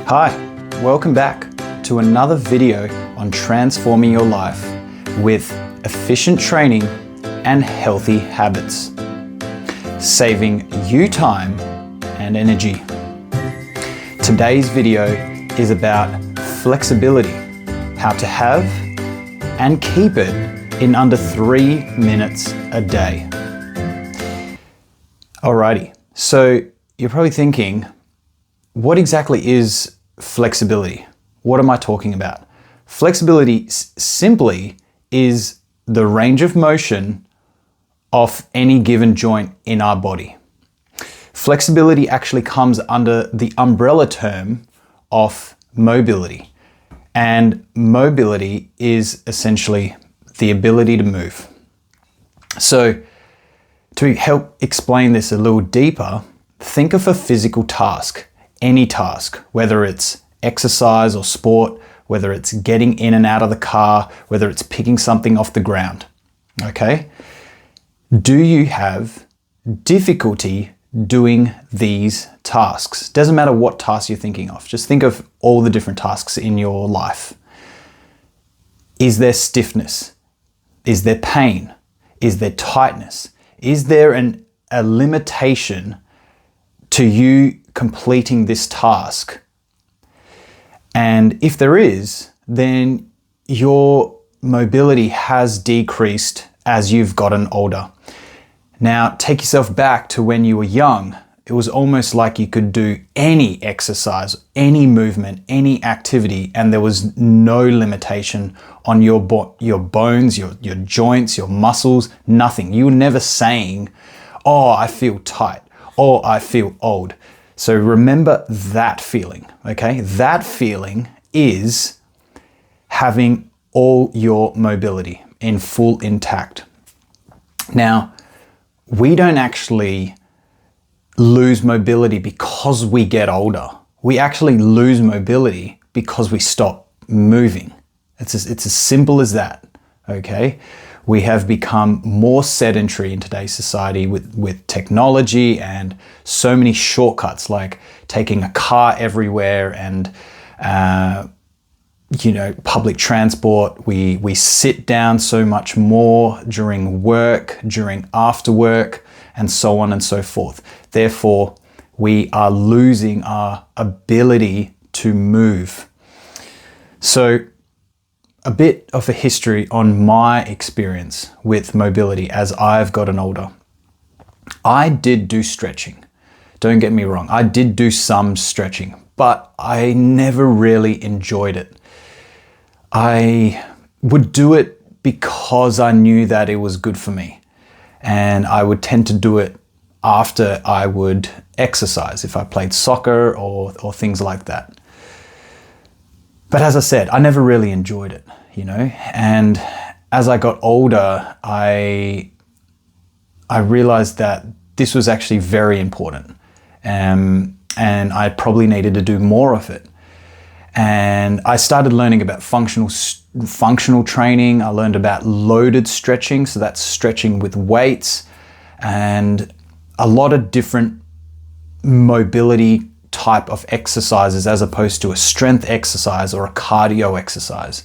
Hi, welcome back to another video on transforming your life with efficient training and healthy habits, saving you time and energy. Today's video is about flexibility, how to have and keep it in under 3 minutes a day. Alrighty, so you're probably thinking, what exactly is flexibility? What am I talking about? Flexibility simply is the range of motion of any given joint in our body. Flexibility actually comes under the umbrella term of mobility. And mobility is essentially the ability to move. So to help explain this a little deeper, think of a physical task. Any task, whether it's exercise or sport, whether it's getting in and out of the car, whether it's picking something off the ground, okay? Do you have difficulty doing these tasks? Doesn't matter what task you're thinking of. Just think of all the different tasks in your life. Is there stiffness? Is there pain? Is there tightness? Is there a limitation to you completing this task? And if there is, then your mobility has decreased as you've gotten older. Now, take yourself back to when you were young. It was almost like you could do any exercise, any movement, any activity, and there was no limitation on your bones, your joints, your muscles, nothing. You were never saying, oh, I feel tight, or I feel old. So remember that feeling, okay? That feeling is having all your mobility in full intact. Now, we don't actually lose mobility because we get older. We actually lose mobility because we stop moving. It's as simple as that, okay? We have become more sedentary in today's society with technology and so many shortcuts, like taking a car everywhere and public transport. We sit down so much more during work, during after work, and so on and so forth. Therefore, we are losing our ability to move. So, a bit of a history on my experience with mobility as I've gotten older. I did do stretching. Don't get me wrong. I did do some stretching, but I never really enjoyed it. I would do it because I knew that it was good for me. And I would tend to do it after I would exercise, if I played soccer or things like that. But as I said, I never really enjoyed it, and as I got older, I realized that this was actually very important, and I probably needed to do more of it. And I started learning about functional training. I learned about loaded stretching, so that's stretching with weights, and a lot of different mobility type of exercises as opposed to a strength exercise or a cardio exercise.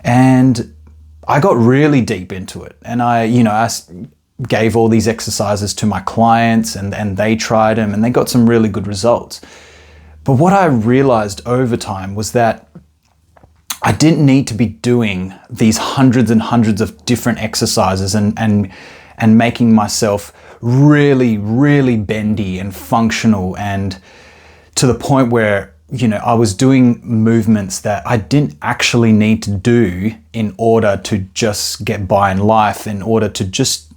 And I got really deep into it, and I gave all these exercises to my clients, and they tried them and they got some really good results. But what I realized over time was that I didn't need to be doing these hundreds and hundreds of different exercises and making myself really, really bendy and functional, and to the point where, I was doing movements that I didn't actually need to do in order to just get by in life, in order to just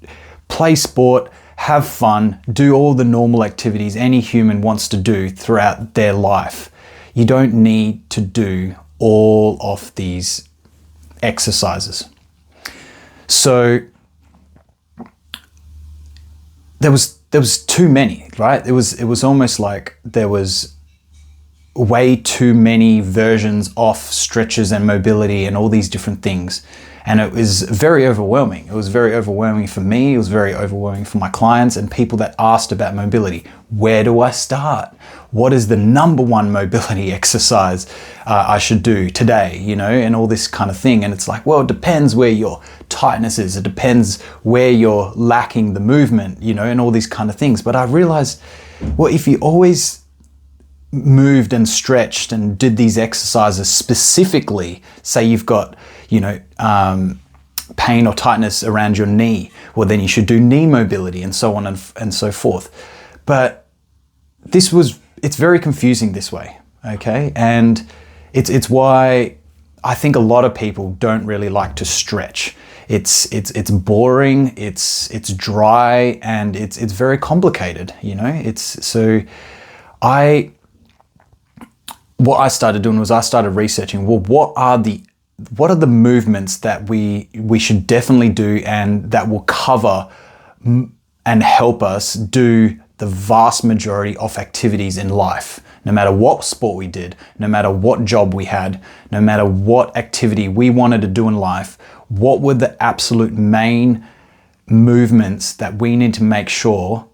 play sport, have fun, do all the normal activities any human wants to do throughout their life. You don't need to do all of these exercises. So there was too many, right? It was almost like there was way too many versions of stretches and mobility and all these different things. And it was very overwhelming. It was very overwhelming for me. It was very overwhelming for my clients and people that asked about mobility. Where do I start? What is the number one mobility exercise I should do today, and all this kind of thing. And it's like, well, it depends where your tightness is. It depends where you're lacking the movement, and all these kind of things. But I realized, well, if you always moved and stretched and did these exercises specifically, say you've got, pain or tightness around your knee, well, then you should do knee mobility and so on and so forth. But it's very confusing this way, okay? And it's why I think a lot of people don't really like to stretch. It's boring, it's dry, and it's very complicated, what I started doing was I started researching, well, what are the movements that we should definitely do and that will cover and help us do the vast majority of activities in life, no matter what sport we did, no matter what job we had, no matter what activity we wanted to do in life. What were the absolute main movements that we need to make sure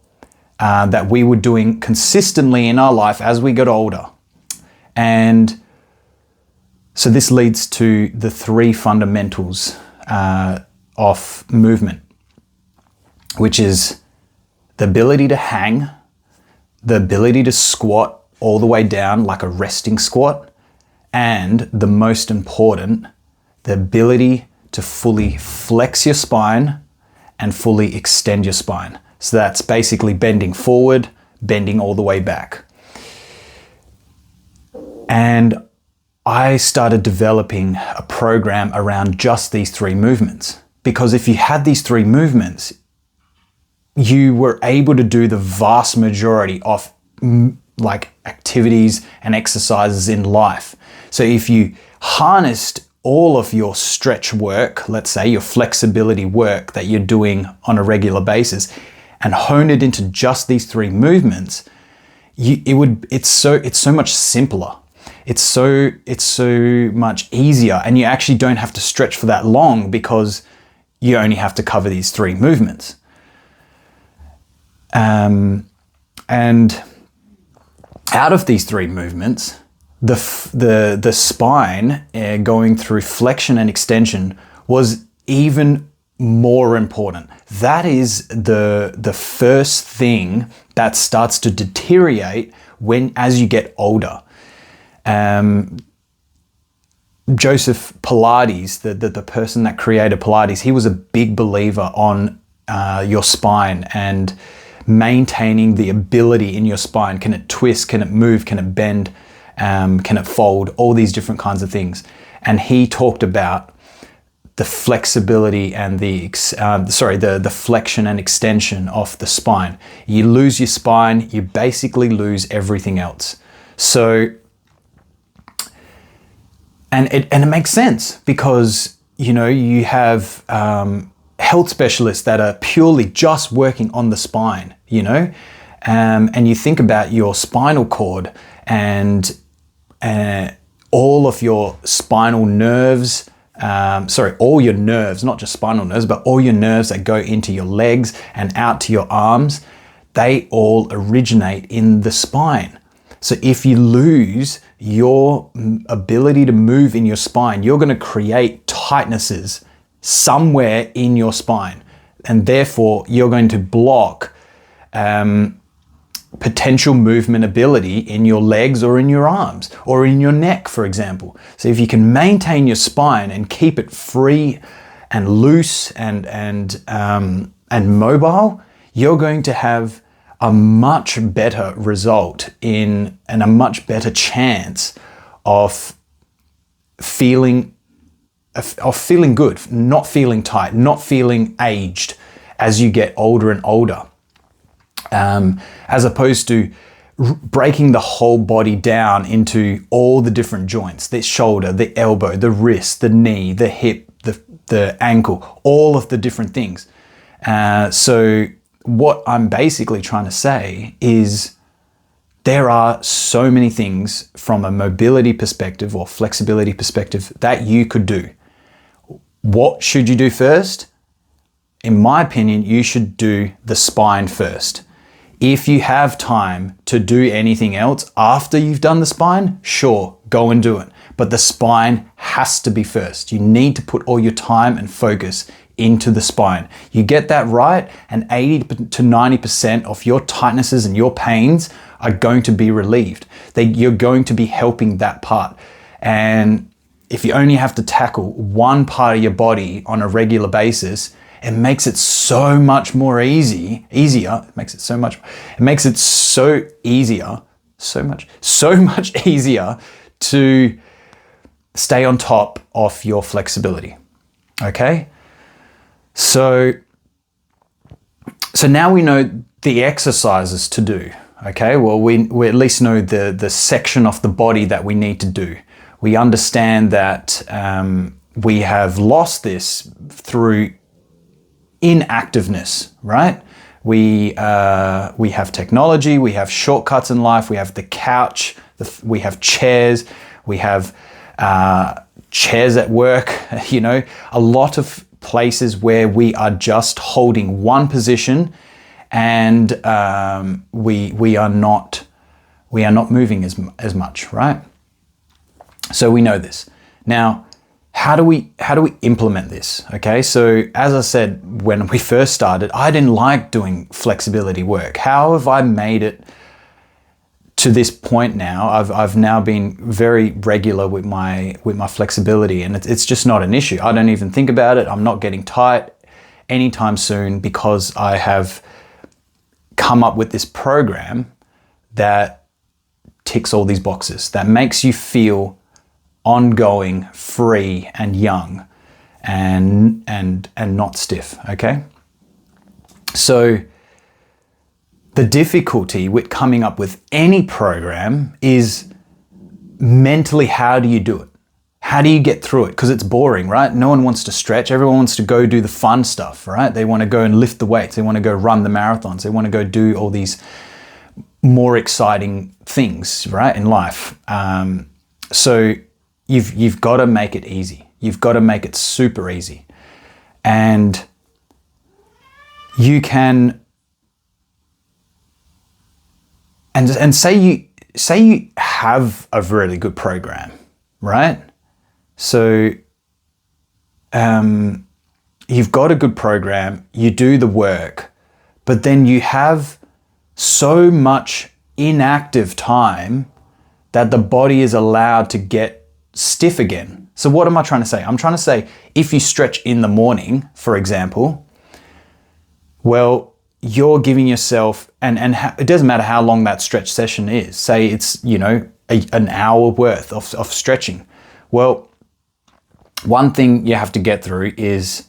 that we were doing consistently in our life as we got older? And so this leads to the three fundamentals of movement, which is the ability to hang, the ability to squat all the way down like a resting squat, and the most important, the ability to fully flex your spine and fully extend your spine. So that's basically bending forward, bending all the way back. And I started developing a program around just these three movements, because if you had these three movements, you were able to do the vast majority of like activities and exercises in life. So if you harnessed all of your stretch work, let's say your flexibility work that you're doing on a regular basis, and hone it into just these three movements, it's so much simpler. It's so much easier, and you actually don't have to stretch for that long because you only have to cover these three movements. And out of these three movements, the spine going through flexion and extension was even more important. That is the first thing that starts to deteriorate as you get older. Joseph Pilates, the person that created Pilates, he was a big believer on your spine and maintaining the ability in your spine. Can it twist? Can it move? Can it bend? Can it fold? All these different kinds of things. And he talked about the flexibility and the flexion and extension of the spine. You lose your spine, you basically lose everything else. So, and it makes sense because, you have health specialists that are purely just working on the spine, and you think about your spinal cord and all of your spinal nerves, all your nerves, not just spinal nerves, but all your nerves that go into your legs and out to your arms, they all originate in the spine. So if you lose your ability to move in your spine, you're going to create tightnesses somewhere in your spine, and therefore you're going to block potential movement ability in your legs or in your arms or in your neck, for example. So if you can maintain your spine and keep it free and loose and mobile, you're going to have a much better result and a much better chance of feeling good, not feeling tight, not feeling aged as you get older and older. As opposed to breaking the whole body down into all the different joints, the shoulder, the elbow, the wrist, the knee, the hip, the ankle, all of the different things. So what I'm basically trying to say is there are so many things from a mobility perspective or flexibility perspective that you could do. What should you do first? In my opinion, you should do the spine first. If you have time to do anything else after you've done the spine, sure, go and do it. But the spine has to be first. You need to put all your time and focus into the spine. You get that right, and 80 to 90% of your tightnesses and your pains are going to be relieved. You're going to be helping that part. And if you only have to tackle one part of your body on a regular basis, it makes it so much more easier. It makes it so much easier to stay on top of your flexibility. Okay? So now we know the exercises to do. Okay? Well, we at least know the section of the body that we need to do. We understand that we have lost this through inactiveness, right? We have technology, we have shortcuts in life, we have the couch, we have chairs, we have chairs at work, a lot of places where we are just holding one position, and we are not moving as much, right? So we know this. Now, how do we implement this? Okay, so as I said, when we first started, I didn't like doing flexibility work. How have I made it to this point now? I've now been very regular with my flexibility, and it's just not an issue. I don't even think about it. I'm not getting tight anytime soon because I have come up with this program that ticks all these boxes, that makes you feel ongoing, free and young and not stiff. Okay, so the difficulty with coming up with any program is mentally, how do you do it? How do you get through it? Because it's boring, right? No one wants to stretch. Everyone wants to go do the fun stuff, right? They want to go and lift the weights. They want to go run the marathons. They want to go do all these more exciting things, right, in life. So you've got to make it easy. You've got to make it super easy. And you can, and say you have a really good program, right? So you've got a good program, you do the work, but then you have so much inactive time that the body is allowed to get stiff again. So what am I trying to say? I'm trying to say, if you stretch in the morning, for example, well, you're giving yourself, and it doesn't matter how long that stretch session is. Say it's, an hour worth of stretching. Well, one thing you have to get through is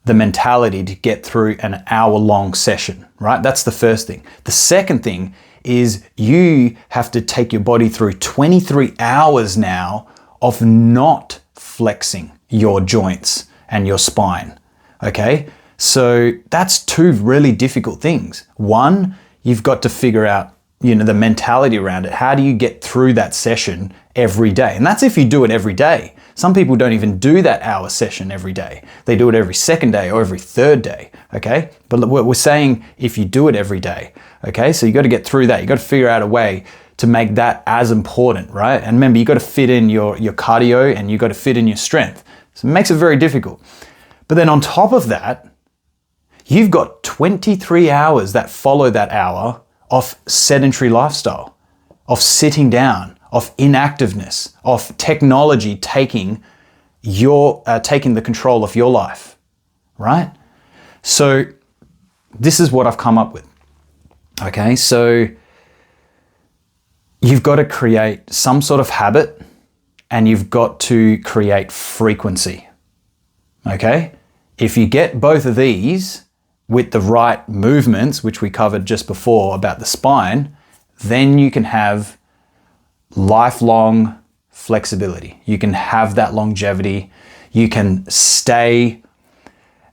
the mentality to get through an hour-long session, right? That's the first thing. The second thing is you have to take your body through 23 hours now of not flexing your joints and your spine, okay? So that's two really difficult things. One, you've got to figure out, the mentality around it. How do you get through that session every day? And that's if you do it every day. Some people don't even do that hour session every day. They do it every second day or every third day, okay? But we're saying if you do it every day, okay? So you got to get through that. You got to figure out a way to make that as important, right? And remember, you got to fit in your cardio and you got to fit in your strength. So it makes it very difficult. But then on top of that, you've got 23 hours that follow that hour of sedentary lifestyle, of sitting down, of inactiveness, of technology taking the control of your life, right? So this is what I've come up with. Okay, so you've got to create some sort of habit and you've got to create frequency. Okay? If you get both of these with the right movements, which we covered just before about the spine, then you can have lifelong flexibility. You can have that longevity. You can stay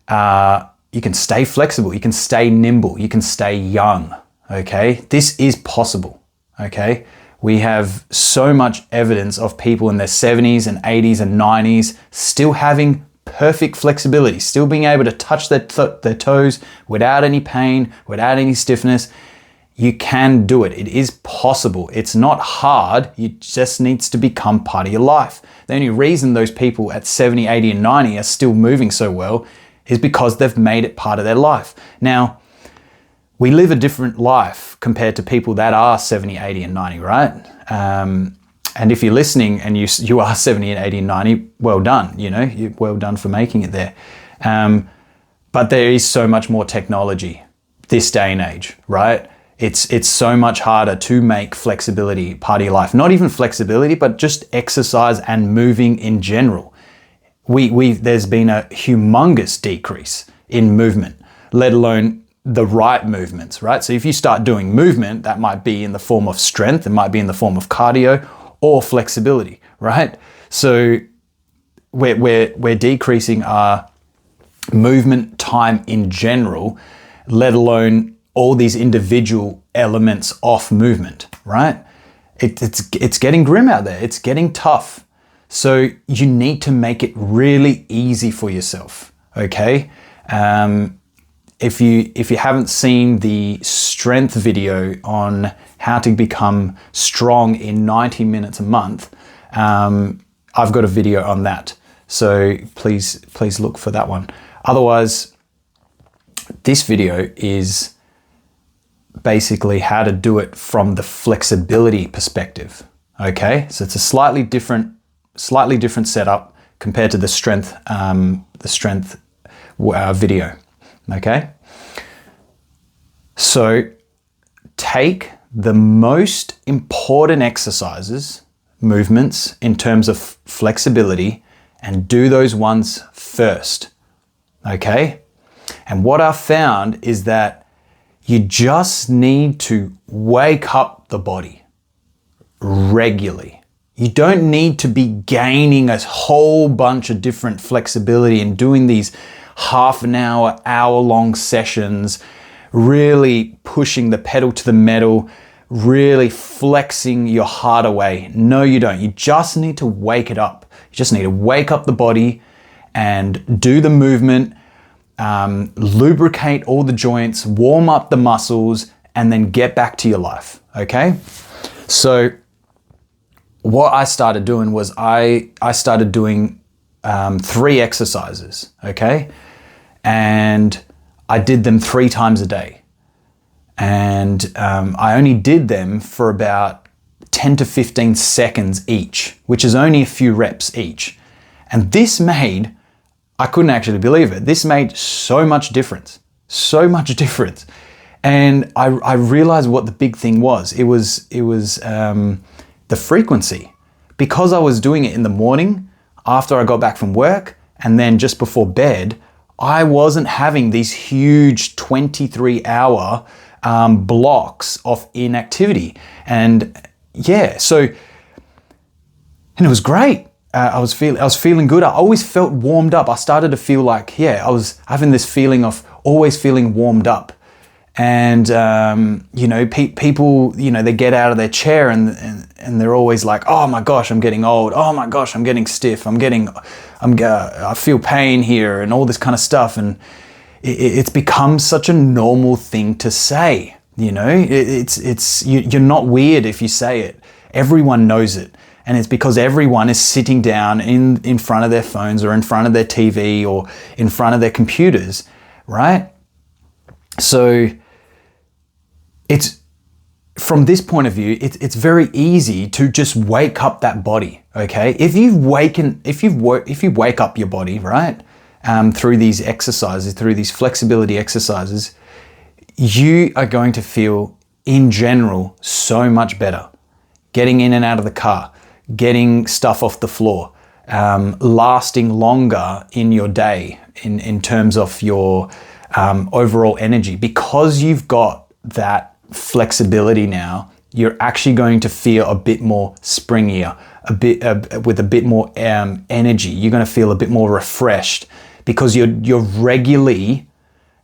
flexible. You can stay nimble. You can stay young. Okay? This is possible. Okay? We have so much evidence of people in their 70s and 80s and 90s still having perfect flexibility, still being able to touch their toes without any pain, without any stiffness, you can do it. It is possible. It's not hard. It just needs to become part of your life. The only reason those people at 70, 80, and 90 are still moving so well is because they've made it part of their life. Now, we live a different life compared to people that are 70, 80, and 90, right? And if you're listening and you are 70 and 80 and 90, well done, well done for making it there. But there is so much more technology this day and age, right? It's so much harder to make flexibility part of your life. Not even flexibility, but just exercise and moving in general. There's been a humongous decrease in movement, let alone the right movements, right? So if you start doing movement, that might be in the form of strength, it might be in the form of cardio or flexibility, right? So we're decreasing our movement time in general, let alone all these individual elements of movement, right? It's getting grim out there. It's getting tough. So you need to make it really easy for yourself, okay? If you haven't seen the strength video on how to become strong in 90 minutes a month, I've got a video on that. So please look for that one. Otherwise, this video is basically how to do it from the flexibility perspective. Okay, so it's a slightly different setup compared to the strength video. Okay, so take the most important exercises, movements in terms of flexibility, and do those ones first. Okay, and what I've found is that you just need to wake up the body regularly. You don't need to be gaining a whole bunch of different flexibility and doing these half an hour, hour-long sessions, really pushing the pedal to the metal, really flexing your heart away. No, you don't. You just need to wake it up. You just need to wake up the body and do the movement, lubricate all the joints, warm up the muscles, and then get back to your life, okay? So what I started doing was I started doing 3 exercises, okay? And I did them 3 times a day. And I only did them for about 10 to 15 seconds each, which is only a few reps each. And this made, I couldn't actually believe it, this made so much difference. And I realized what the big thing was. It was the frequency. Because I was doing it in the morning, after I got back from work, and then just before bed, I wasn't having these huge 23-hour blocks of inactivity. And yeah, and it was great. I was feeling good. I always felt warmed up. I started to feel like, I was having this feeling of always feeling warmed up. And, people, they get out of their chair and they're always like, oh my gosh, I'm getting old. Oh my gosh, I'm getting stiff. I feel pain here and all this kind of stuff. And it's become such a normal thing to say, you're not weird if you say it. Everyone knows it. And it's because everyone is sitting down in front of their phones or in front of their TV or in front of their computers, right? So it's from this point of view, it's very easy to just wake up that body. Okay, if you wake up your body, right, through these exercises, through these flexibility exercises, you are going to feel in general so much better. Getting in and out of the car, getting stuff off the floor, lasting longer in your day in terms of your overall energy. Because you've got that flexibility now, you're actually going to feel a bit more springier, with a bit more energy. You're going to feel a bit more refreshed because you're regularly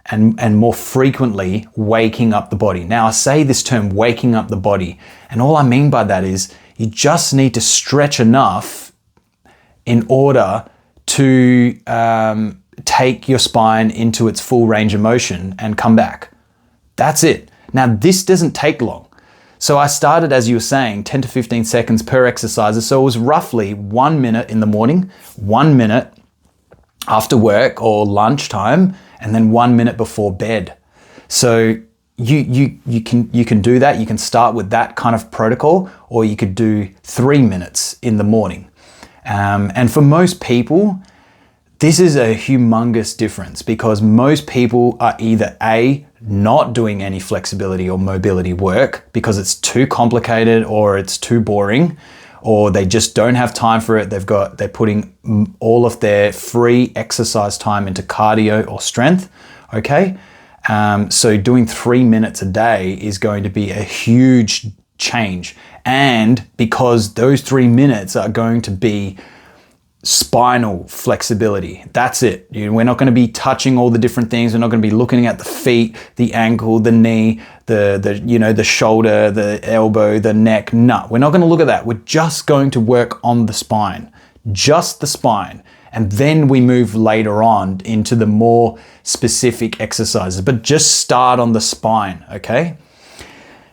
and more frequently waking up the body. Now I say this term, waking up the body, and all I mean by that is you just need to stretch enough in order to take your spine into its full range of motion and come back. That's it. Now, this doesn't take long. So I started, as you were saying, 10 to 15 seconds per exercise. So it was roughly 1 minute in the morning, 1 minute after work or lunchtime, and then 1 minute before bed. So you can do that. You can start with that kind of protocol, or you could do 3 minutes in the morning. And for most people, this is a humongous difference, because most people are either A, not doing any flexibility or mobility work because it's too complicated or it's too boring, or they just don't have time for it. They're putting all of their free exercise time into cardio or strength. Okay. So doing 3 minutes a day is going to be a huge change. And because those 3 minutes are going to be spinal flexibility. That's it. We're not going to be touching all the different things. We're not going to be looking at the feet, the ankle, the knee, the shoulder, the elbow, the neck. No, we're not going to look at that. We're just going to work on the spine, just the spine. And then we move later on into the more specific exercises, but just start on the spine. Okay.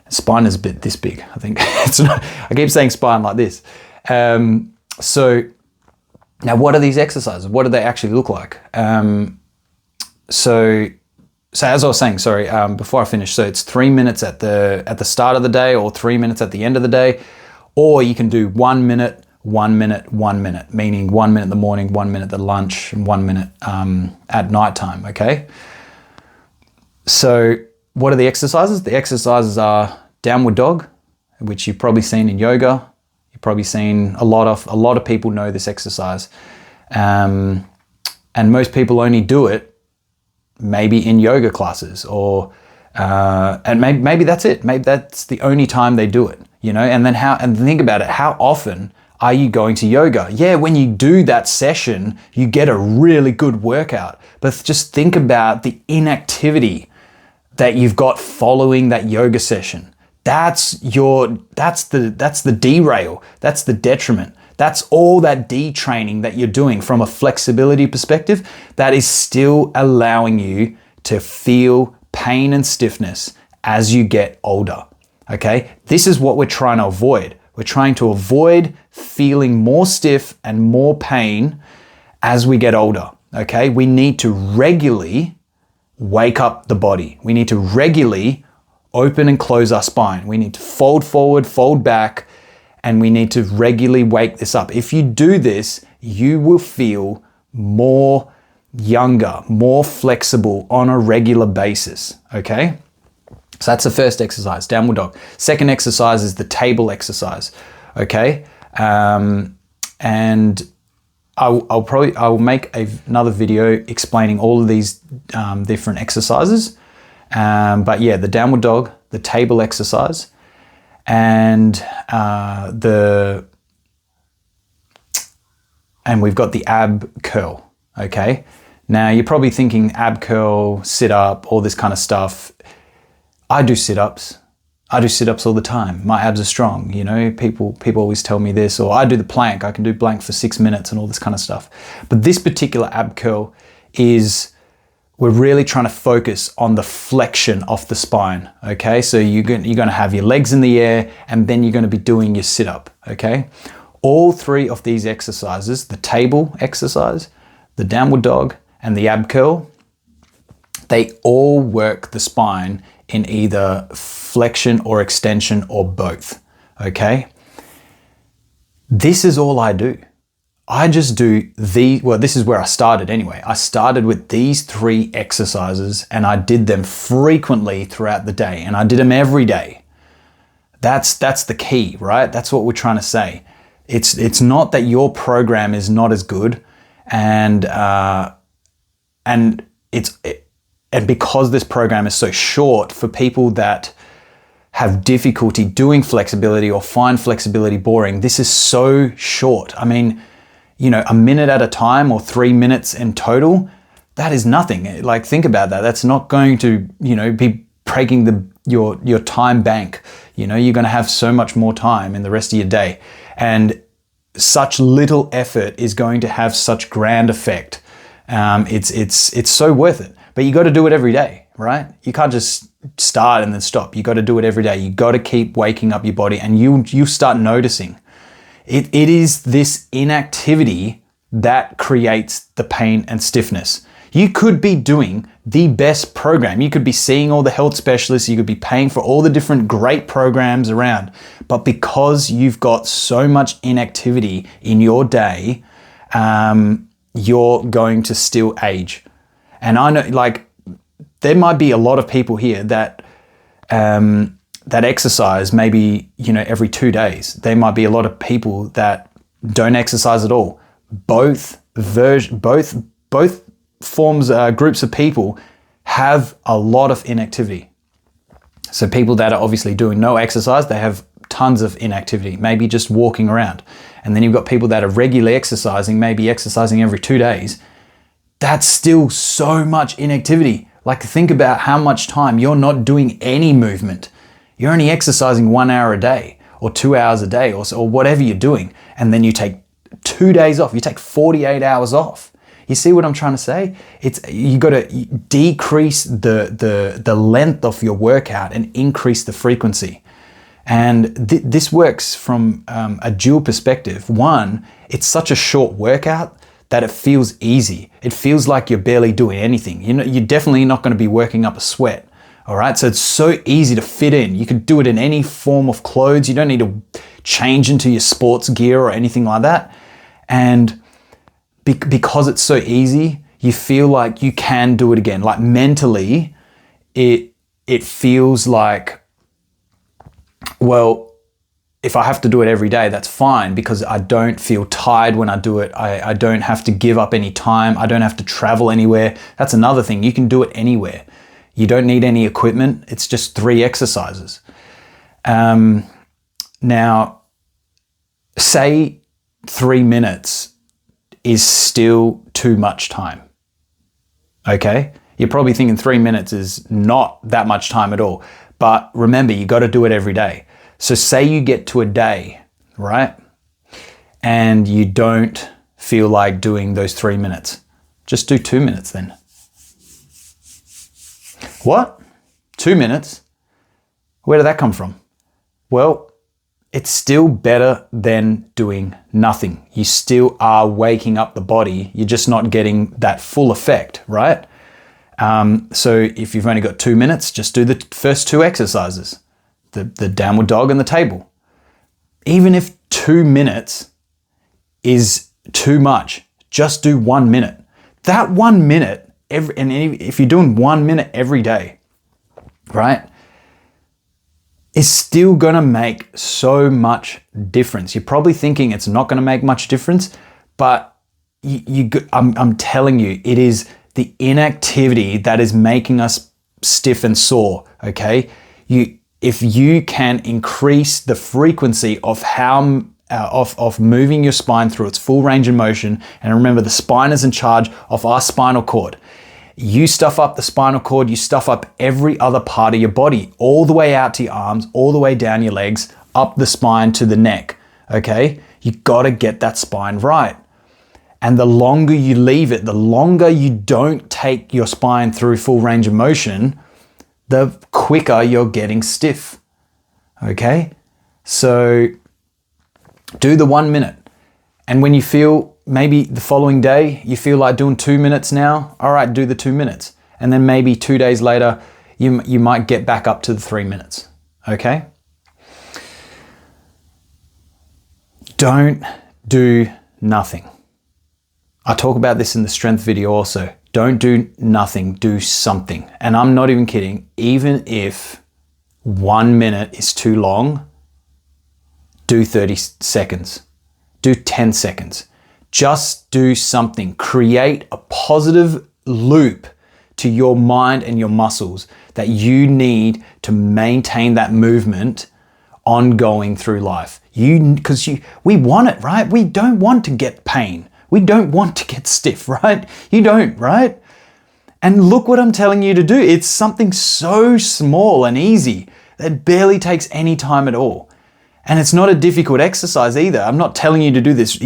Spine is a bit this big, I think. It's not, I keep saying spine like this. So now, what are these exercises? What do they actually look like? So as I was saying, before I finish, so it's 3 minutes at the start of the day, or 3 minutes at the end of the day, or you can do 1 minute, 1 minute, 1 minute, meaning 1 minute in the morning, 1 minute at lunch, and 1 minute at nighttime. Okay. So what are the exercises? The exercises are downward dog, which you've probably seen in yoga. Probably seen a lot of people know this exercise, and most people only do it maybe in yoga classes, or and maybe that's it. Maybe that's the only time they do it, And then and think about it. How often are you going to yoga? Yeah, when you do that session, you get a really good workout. But just think about the inactivity that you've got following that yoga session. That's the derail. That's the detriment. That's all that detraining that you're doing from a flexibility perspective that is still allowing you to feel pain and stiffness as you get older. Okay. This is what we're trying to avoid. We're trying to avoid feeling more stiff and more pain as we get older. Okay. We need to regularly wake up the body. We need to regularly open and close our spine. We need to fold forward, fold back, and we need to regularly wake this up. If you do this, you will feel more younger, more flexible on a regular basis, okay? So that's the first exercise, downward dog. Second exercise is the table exercise, okay? And I'll make another video explaining all of these different exercises. But yeah, the downward dog, the table exercise, and we've got the ab curl. Okay. Now you're probably thinking ab curl, sit up, all this kind of stuff. I do sit-ups. I do sit-ups all the time. My abs are strong. People always tell me this, or I do the plank. I can do plank for 6 minutes and all this kind of stuff. But this particular ab curl we're really trying to focus on the flexion of the spine, okay? So you're going to have your legs in the air, and then you're going to be doing your sit-up, okay? All three of these exercises, the table exercise, the downward dog, and the ab curl, they all work the spine in either flexion or extension or both, okay? This is all I do. I just do this is where I started anyway. I started with these 3 exercises, and I did them frequently throughout the day, and I did them every day. That's the key, right? That's what we're trying to say. It's not that your program is not as good, and because this program is so short, for people that have difficulty doing flexibility or find flexibility boring, this is so short. I mean, a minute at a time, or 3 minutes in total, that is nothing. Like, think about that. That's not going to, be breaking your time bank. You're going to have so much more time in the rest of your day. And such little effort is going to have such grand effect. It's so worth it. But you got to do it every day, right? You can't just start and then stop. You got to do it every day. You got to keep waking up your body, and you start noticing. It is this inactivity that creates the pain and stiffness. You could be doing the best program. You could be seeing all the health specialists. You could be paying for all the different great programs around. But because you've got so much inactivity in your day, you're going to still age. And I know, like, there might be a lot of people here that that exercise maybe, every 2 days. There might be a lot of people that don't exercise at all. Both forms, groups of people have a lot of inactivity. So people that are obviously doing no exercise, they have tons of inactivity, maybe just walking around. And then you've got people that are regularly exercising, maybe exercising every 2 days. That's still so much inactivity. Like, think about how much time you're not doing any movement. You're only exercising 1 hour a day or 2 hours a day or whatever you're doing. And then you take 2 days off. You take 48 hours off. You see what I'm trying to say? You got to decrease the length of your workout and increase the frequency. And this works from a dual perspective. One, it's such a short workout that it feels easy. It feels like you're barely doing anything. You're definitely not going to be working up a sweat. All right. So it's so easy to fit in. You can do it in any form of clothes. You don't need to change into your sports gear or anything like that. And because it's so easy, you feel like you can do it again. Like, mentally, it feels like, well, if I have to do it every day, that's fine, because I don't feel tired when I do it. I don't have to give up any time. I don't have to travel anywhere. That's another thing. You can do it anywhere. You don't need any equipment. It's just 3 exercises. Now, say 3 minutes is still too much time. Okay? You're probably thinking 3 minutes is not that much time at all. But remember, you got to do it every day. So say you get to a day, right? And you don't feel like doing those 3 minutes. Just do 2 minutes then. What? 2 minutes? Where did that come from? Well, it's still better than doing nothing. You still are waking up the body. You're just not getting that full effect, right? So if you've only got 2 minutes, just do the first 2 exercises. The downward dog and the table. Even if 2 minutes is too much, just do 1 minute. That 1 minute, if you're doing 1 minute every day, right, is still gonna make so much difference. You're probably thinking it's not gonna make much difference, but I'm telling you, it is the inactivity that is making us stiff and sore, okay? If you can increase the frequency of of moving your spine through its full range of motion, and remember, the spine is in charge of our spinal cord. You stuff up the spinal cord, you stuff up every other part of your body, all the way out to your arms, all the way down your legs, up the spine to the neck, okay? You gotta get that spine right. And the longer you leave it, the longer you don't take your spine through full range of motion, the quicker you're getting stiff, okay? So do the 1 minute. And when you feel, maybe the following day, you feel like doing 2 minutes now, all right, do the 2 minutes. And then maybe 2 days later, you might get back up to the 3 minutes, okay? Don't do nothing. I talk about this in the strength video also. Don't do nothing, do something. And I'm not even kidding. Even if 1 minute is too long, do 30 seconds, do 10 seconds. Just do something. Create a positive loop to your mind and your muscles that you need to maintain that movement ongoing through life. Because we want it, right? We don't want to get pain. We don't want to get stiff, right? You don't, right? And look what I'm telling you to do. It's something so small and easy that barely takes any time at all. And it's not a difficult exercise either. I'm not telling you to do this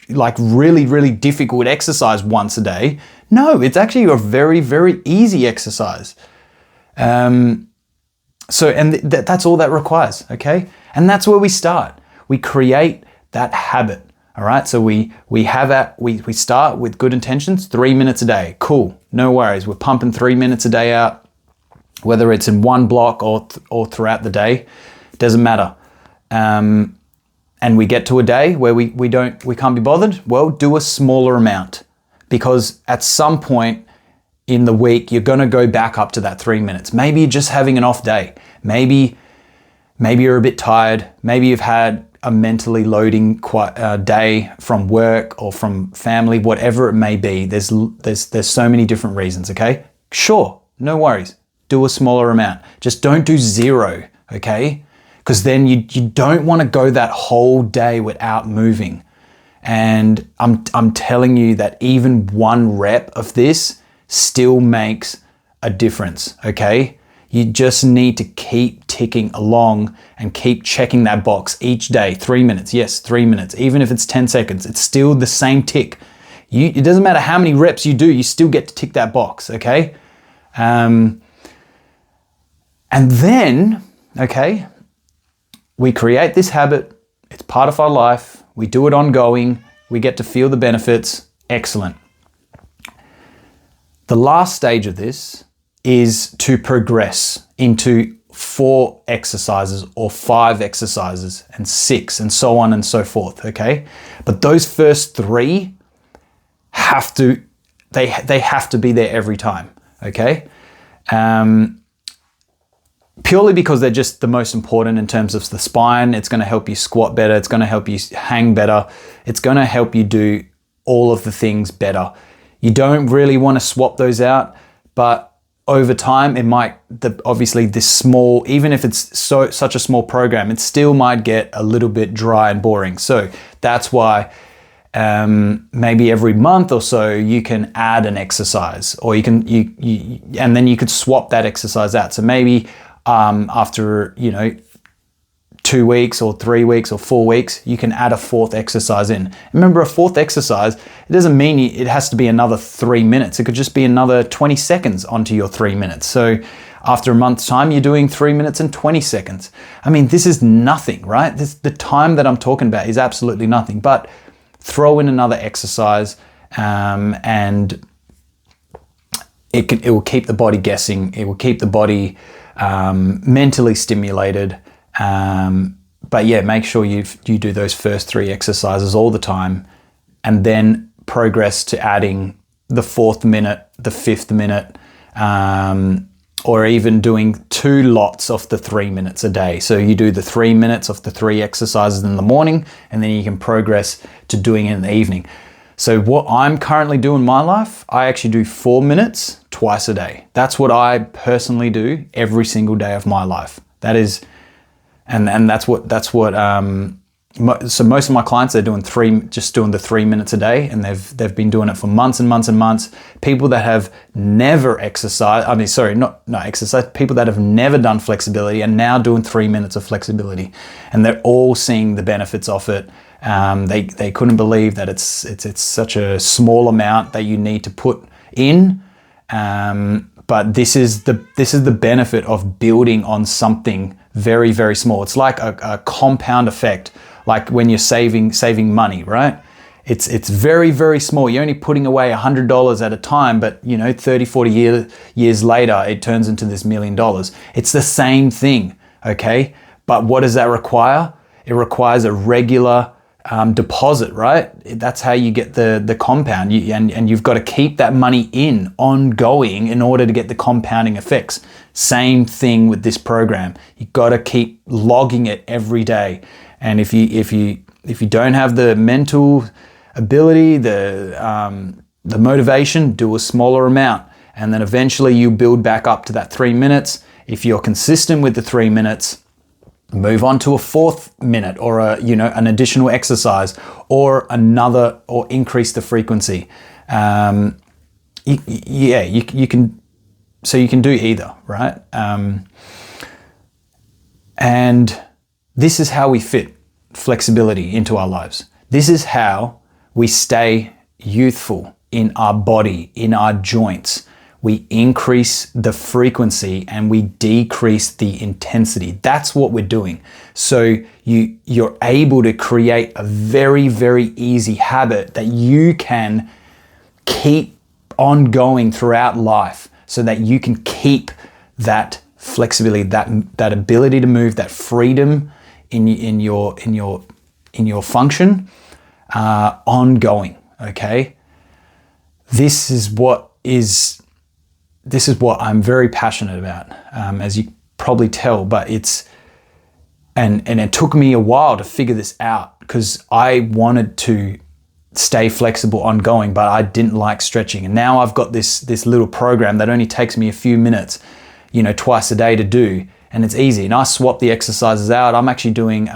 like really, really difficult exercise once a day. No, it's actually a very, very easy exercise. That's all that requires, okay? And that's where we start. We create that habit, all right? So we start with good intentions, 3 minutes a day. Cool, no worries. We're pumping 3 minutes a day out, whether it's in one block or throughout the day, doesn't matter. And we get to a day where we can't be bothered. Well, do a smaller amount, because at some point in the week, you're going to go back up to that 3 minutes. Maybe you're just having an off day. Maybe you're a bit tired. Maybe you've had a mentally loading day from work or from family, whatever it may be. There's so many different reasons, okay? Sure, no worries. Do a smaller amount. Just don't do 0, okay? Because then you don't want to go that whole day without moving. And I'm telling you that even 1 rep of this still makes a difference, okay? You just need to keep ticking along and keep checking that box each day. 3 minutes, yes, 3 minutes. Even if it's 10 seconds, it's still the same tick. It doesn't matter how many reps you do, you still get to tick that box, okay? And then, okay, we create this habit. It's part of our life. We do it ongoing. We get to feel the benefits. Excellent. The last stage of this is to progress into 4 exercises or 5 exercises and 6 and so on and so forth, okay? But those first 3 have to be there every time, okay? Purely because they're just the most important in terms of the spine. It's going to help you squat better. It's going to help you hang better. It's going to help you do all of the things better. You don't really want to swap those out, but over time it might, obviously this small, even if it's such a small program, it still might get a little bit dry and boring. So that's why maybe every month or so you can add an exercise, or and then you could swap that exercise out. So maybe after 2 weeks or 3 weeks or 4 weeks, you can add a 4th exercise in. Remember, a 4th exercise, it doesn't mean it has to be another 3 minutes. It could just be another 20 seconds onto your 3 minutes. So after a month's time, you're doing 3 minutes and 20 seconds. I mean, this is nothing, right? The time that I'm talking about is absolutely nothing, but throw in another exercise and it will keep the body guessing. It will keep the body mentally stimulated. But yeah, make sure you do those first 3 exercises all the time, and then progress to adding the 4th minute, the 5th minute, or even doing 2 lots of the 3 minutes a day. So you do the 3 minutes of the 3 exercises in the morning, and then you can progress to doing it in the evening. So what I'm currently doing in my life, I actually do 4 minutes twice a day. That's what I personally do every single day of my life. That is, and that's what. So most of my clients, they're doing the 3 minutes a day, and they've been doing it for months and months and months. People that have never exercised, people that have never done flexibility are now doing 3 minutes of flexibility, and they're all seeing the benefits of it. They couldn't believe that it's such a small amount that you need to put in. But this is the benefit of building on something very, very small. It's like a compound effect, like when you're saving money, right? It's very, very small. You're only putting away $100 at a time, but 30, 40 years later, it turns into this $1 million. It's the same thing, okay? But what does that require? It requires a regular deposit, right? That's how you get the compound. And you've got to keep that money in ongoing in order to get the compounding effects. Same thing with this program. You've got to keep logging it every day. And if you don't have the mental ability, the motivation, do a smaller amount, and then eventually you build back up to that 3 minutes. If you're consistent with the 3 minutes, move on to a 4th minute, or an additional exercise, or increase the frequency. You can. So you can do either, right? And this is how we fit flexibility into our lives. This is how we stay youthful in our body, in our joints. We increase the frequency and we decrease the intensity. That's what we're doing. So you're able to create a very, very easy habit that you can keep ongoing throughout life, so that you can keep that flexibility, that ability to move, that freedom in your function ongoing. Okay, this is what I'm very passionate about, as you probably tell. But and it took me a while to figure this out, because I wanted to stay flexible ongoing, but I didn't like stretching. And now I've got this little program that only takes me a few minutes, twice a day to do, and it's easy. And I swap the exercises out. I'm actually doing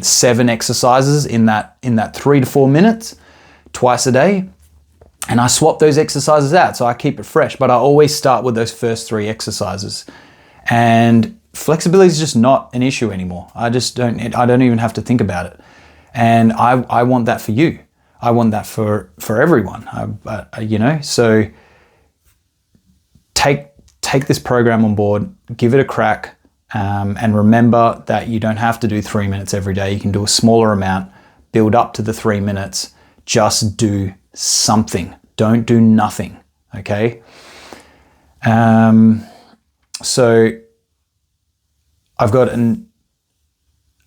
7 exercises in that 3 to 4 minutes twice a day. And I swap those exercises out, so I keep it fresh, but I always start with those first 3 exercises. And flexibility is just not an issue anymore. I don't even have to think about it. And I want that for you. I want that for everyone. So take this program on board, give it a crack, and remember that you don't have to do 3 minutes every day. You can do a smaller amount, build up to the 3 minutes. Just do something. Don't do nothing. Okay. So I've got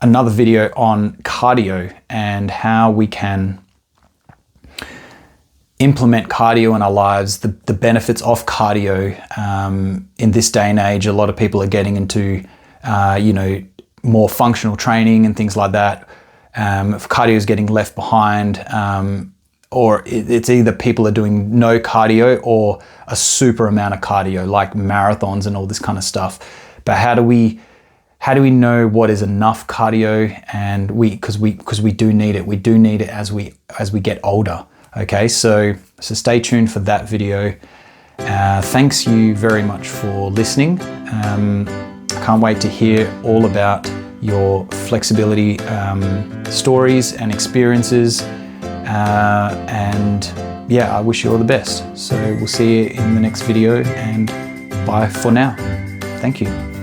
another video on cardio and how we can implement cardio in our lives, the benefits of cardio. In this day and age, a lot of people are getting into more functional training and things like that. If cardio is getting left behind, or it's either people are doing no cardio or a super amount of cardio, like marathons and all this kind of stuff. But how do we know what is enough cardio? And because we do need it. We do need it as we get older. Okay, so stay tuned for that video. Thanks you very much for listening. I can't wait to hear all about your flexibility stories and experiences. And I wish you all the best. So we'll see you in the next video, and bye for now. Thank you.